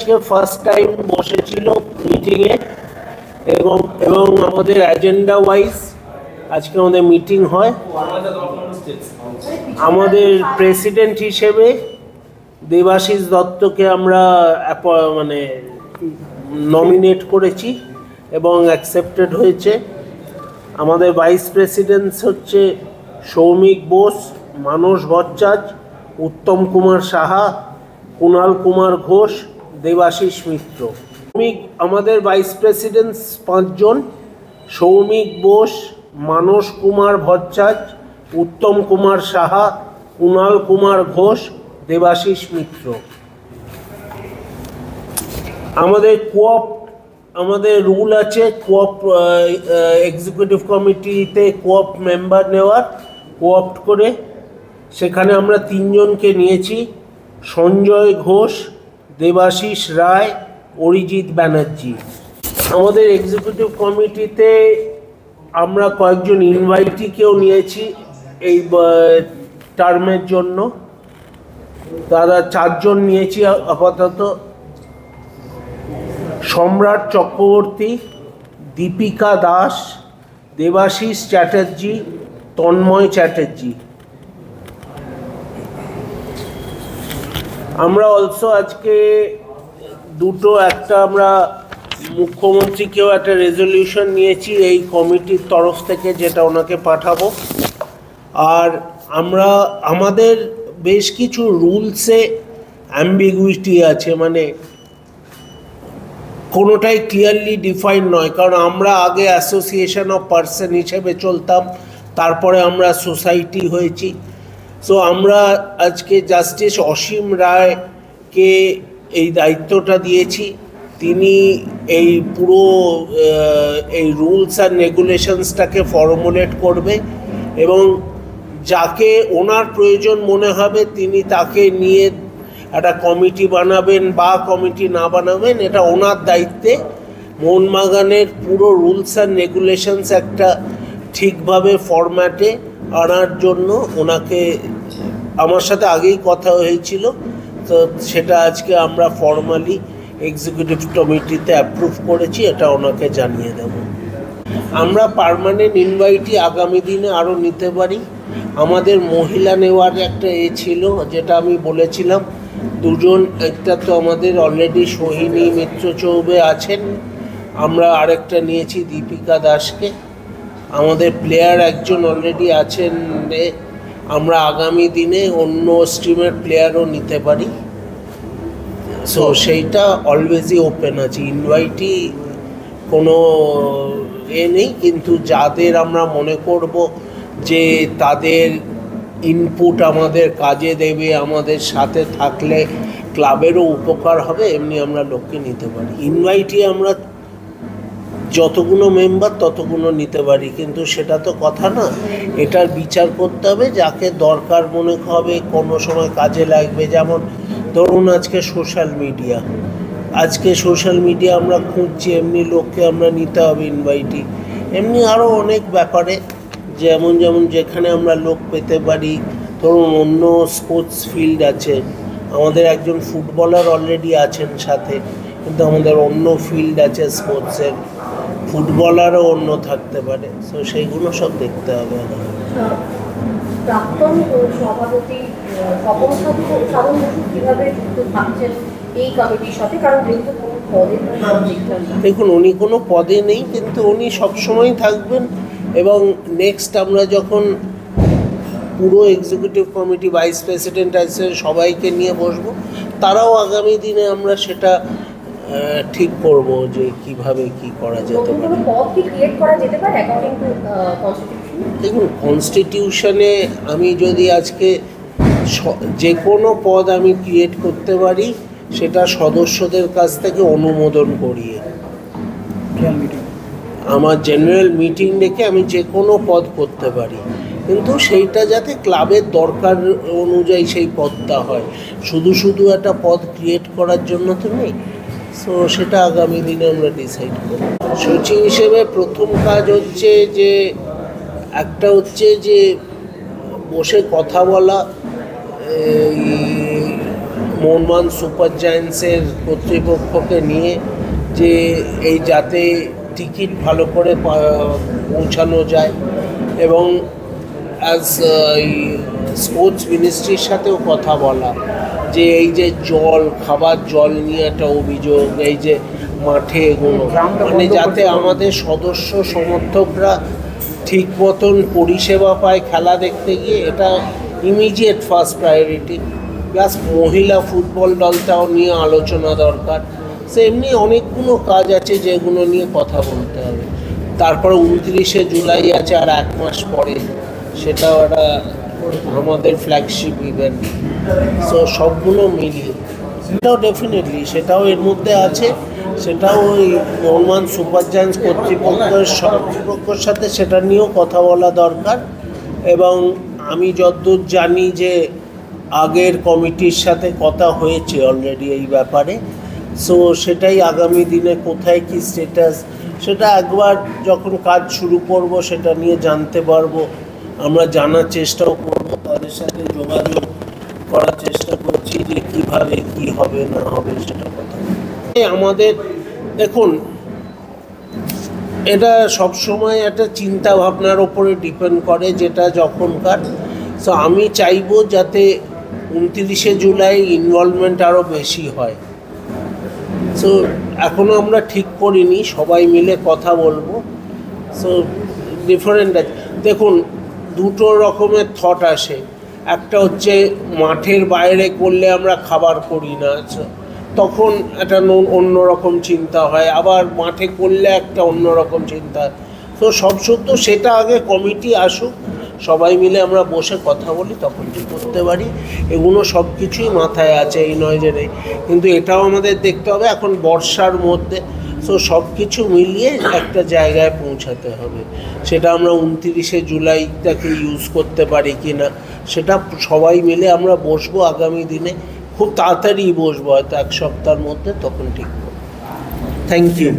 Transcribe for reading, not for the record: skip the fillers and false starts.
আজকে first time বসেছিল মিটিংয়ে এবং আমাদের এজেন্ডা ওয়াইজ আজকে আমাদের মিটিং হয়। আমাদের প্রেসিডেন্ট হিসেবে দেবাশিস দত্তকে আমরা মানে নমিনেট করেছি এবং অ্যাকসেপ্টেড হয়েছে। আমাদের ভাইস প্রেসিডেন্ট হচ্ছে সৌমিক বোস, মানস ভট্টাচার্য, উত্তম কুমার সাহা, কুণাল কুমার ঘোষ, দেবাশিস মিত্র। আমাদের ভাইস প্রেসিডেন্ট 5 জন: সৌমিক বোস, মানস কুমার ভট্টাচার্য, উত্তম কুমার সাহা, কুণাল কুমার ঘোষ, দেবাশিস মিত্র। আমাদের রুল আছে এক্সিকিউটিভ কমিটিতে কোঅপ মেম্বার নেওয়ার। কোঅপ্ট করে সেখানে আমরা 3 জনকে নিয়েছি: সঞ্জয় ঘোষ, দেবাশিস রায়, অরিজিৎ ব্যানার্জি। আমাদের এক্সিকিউটিভ কমিটিতে আমরা কয়েকজন ইনভাইটিকেও নিয়েছি এই টার্মের জন্য। তারা 4 জন নিয়েছি আপাতত: সম্রাট চক্রবর্তী, দীপিকা দাস, দেবাশিস চ্যাটার্জি, তন্ময় চ্যাটার্জি। আমরা অলসো আজকে একটা আমরা মুখ্যমন্ত্রীকেও একটা রেজলিউশন নিয়েছি এই কমিটির তরফ থেকে, যেটা ওনাকে পাঠাবো। আর আমাদের বেশ কিছু রুলসে অ্যাম্বিগুইটি আছে, মানে কোনোটাই ক্লিয়ারলি ডিফাইন নয়। কারণ আমরা আগে অ্যাসোসিয়েশন অফ পার্সন হিসেবে চলতাম, তারপরে আমরা সোসাইটি হয়েছি। সো আমরা আজকে জাস্টিস অসীম রায়কে এই দায়িত্বটা দিয়েছি। তিনি এই পুরো এই রুলস অ্যান্ড রেগুলেশনসটাকে ফর্মুলেট করবে এবং যাকে ওনার প্রয়োজন মনে হবে তিনি তাকে নিয়ে একটা কমিটি বানাবেন বা কমিটি না বানাবেন, এটা ওনার দায়িত্বে। মোহনবাগানের পুরো রুলস অ্যান্ড রেগুলেশনস একটা ঠিকভাবে ফরম্যাটে আনার জন্য ওনাকে, আমার সাথে আগেই কথা হয়েছিল, তো সেটা আজকে আমরা ফর্মালি এক্সিকিউটিভ কমিটিতে অ্যাপ্রুভ করেছি, এটা ওনাকে জানিয়ে দেব। আমরা পার্মানেন্ট ইনভাইটি আগামী দিনে আরও নিতে পারি। আমাদের মহিলা নেওয়ার একটা ছিল, যেটা আমি বলেছিলাম 2 জন। একটা তো আমাদের অলরেডি সোহিনী মিত্র চৌবে আছেন, আমরা আরেকটা নিয়েছি দীপিকা দাসকে। আমাদের প্লেয়ার 1 জন অলরেডি আছেন, আমরা আগামী দিনে অন্য স্ট্রিমের প্লেয়ারও নিতে পারি। সো সেইটা অলওয়েজই ওপেন আছে, ইনভাইটি কোনো নেই। কিন্তু যাদের আমরা মনে করব যে তাদের ইনপুট আমাদের কাজে দেবে, আমাদের সাথে থাকলে ক্লাবেরও উপকার হবে, এমনি আমরা লোককে নিতে পারি। ইনভাইটি আমরা যতগুলো মেম্বার ততগুলো নিতে পারি, কিন্তু সেটা তো কথা না। এটার বিচার করতে হবে, যাকে দরকার মনে হবে কোনো সময় কাজে লাগবে। যেমন ধরুন আজকে সোশ্যাল মিডিয়া আমরা খুঁজছি, এমনি লোককে আমরা নিতে হবে ইনভাইটি। এমনি আরও অনেক ব্যাপারে যেমন যেখানে আমরা লোক পেতে পারি। ধরুন অন্য স্পোর্টস ফিল্ড আছে, আমাদের একজন ফুটবলার অলরেডি আছেন সাথে, কিন্তু আমাদের অন্য ফিল্ড আছে স্পোর্টসের, ফুটবলারও অন্য থাকতে পারে। সো সেইগুলো সব দেখতে হবে। প্রাক্তন সভাপতি স্বপন সাধন বসু কিভাবে যুক্ত থাকছেন এই কমিটির সাথে? কারণ যেহেতু কোনো পদে দেখুন, উনি কোনো পদে নেই, কিন্তু উনি সবসময় থাকবেন। এবং নেক্সট আমরা যখন পুরো এক্সিকিউটিভ কমিটি, ভাইস প্রেসিডেন্ট আছে, সবাইকে নিয়ে বসবো, তারাও আগামী দিনে আমরা সেটা ঠিক করব যে কিভাবে কি করা যেতে পারে। দেখুন, কনস্টিটিউশনে আমি যদি আজকে যে কোনো পদ আমি ক্রিয়েট করতে পারি, সেটা সদস্যদের কাছ থেকে অনুমোদন করিয়ে আমার জেনারেল মিটিং ডেকে আমি যে কোনো পদ করতে পারি, কিন্তু সেইটা যাতে ক্লাবের দরকার অনুযায়ী সেই পদটা হয়। শুধু একটা পদ ক্রিয়েট করার জন্য তো নেই। সো সেটা আগামী দিনে আমরা ডিসাইড করব। সচিব হিসেবে প্রথম কাজ হচ্ছে যে বসে কথা বলা মোহনবাগান সুপার জায়ান্টসের কর্তৃপক্ষকে নিয়ে যে এই যাতে টিকিট ভালো করে পৌঁছানো যায়, এবং অ্যাজ স্পোর্টস মিনিস্ট্রির সাথেও কথা বলা যে এই যে খাবার জল নিয়ে একটা অভিযোগ, এই যে মাঠে এগুলো মানে যাতে আমাদের সদস্য সমর্থকরা ঠিক মতন পরিষেবা পায় খেলা দেখতে গিয়ে, এটা ইমিডিয়েট ফার্স্ট প্রায়োরিটি। প্লাস মহিলা ফুটবল দলটাও নিয়ে আলোচনা দরকার। সে এমনি অনেকগুলো কাজ আছে যেগুলো নিয়ে কথা বলতে হবে। তারপরে 29শে জুলাই আছে, আর 1 মাস পরে সেটাও একটা আমাদের ফ্ল্যাগশিপ ইভেন্ট। সো সবগুলো মিলিয়ে সেটাও ডেফিনেটলি সেটাও এর মধ্যে আছে, সেটাও ওই মোহনবাগান সুপার জায়ান্টস কর্তৃপক্ষের সাথে সেটা নিয়েও কথা বলা দরকার। এবং আমি যতদূর জানি যে আগের কমিটির সাথে কথা হয়েছে অলরেডি এই ব্যাপারে। সো সেটাই আগামী দিনে কোথায় কি স্ট্যাটাস, সেটা একবার যখন কাজ শুরু করব সেটা নিয়ে জানতে পারবো। আমরা জানার চেষ্টাও করব, তাদের সাথে যোগাযোগ করার চেষ্টা করছি যে কীভাবে কী হবে না হবে সেটা কথা। আমাদের দেখুন, এটা সবসময় একটা চিন্তা ভাবনার ওপরে ডিপেন্ড করে যেটা যখনকার। সো আমি চাইবো যাতে 29শে জুলাই ইনভলভমেন্ট আরও বেশি হয়। সো এখনও আমরা ঠিক করিনি, সবাই মিলে কথা বলবো। সো ডিফারেন্ট আছে, দেখুন দুটো রকমের থট আসে। একটা হচ্ছে মাঠের বাইরে করলে আমরা খাবার করি না, তখন একটা অন্যরকম চিন্তা হয়, আবার মাঠে করলে একটা অন্যরকম চিন্তা। তো সব সত্য সেটা আগে কমিটি আসুক, সবাই মিলে আমরা বসে কথা বলি, তখন কি করতে পারি। এগুলো সব কিছুই মাথায় আছে, এই নয় যে নেই। কিন্তু এটাও আমাদের দেখতে হবে এখন বর্ষার মধ্যে। সো সব কিছু মিলিয়ে একটা জায়গায় পৌঁছাতে হবে। সেটা আমরা 29শে জুলাইটাকে ইউজ করতে পারি কি না, সেটা সবাই মিলে আমরা বসবো আগামী দিনে, খুব তাড়াতাড়ি বসবো, হয়তো 1 সপ্তাহের মধ্যে, তখন ঠিক করবো। Thank you.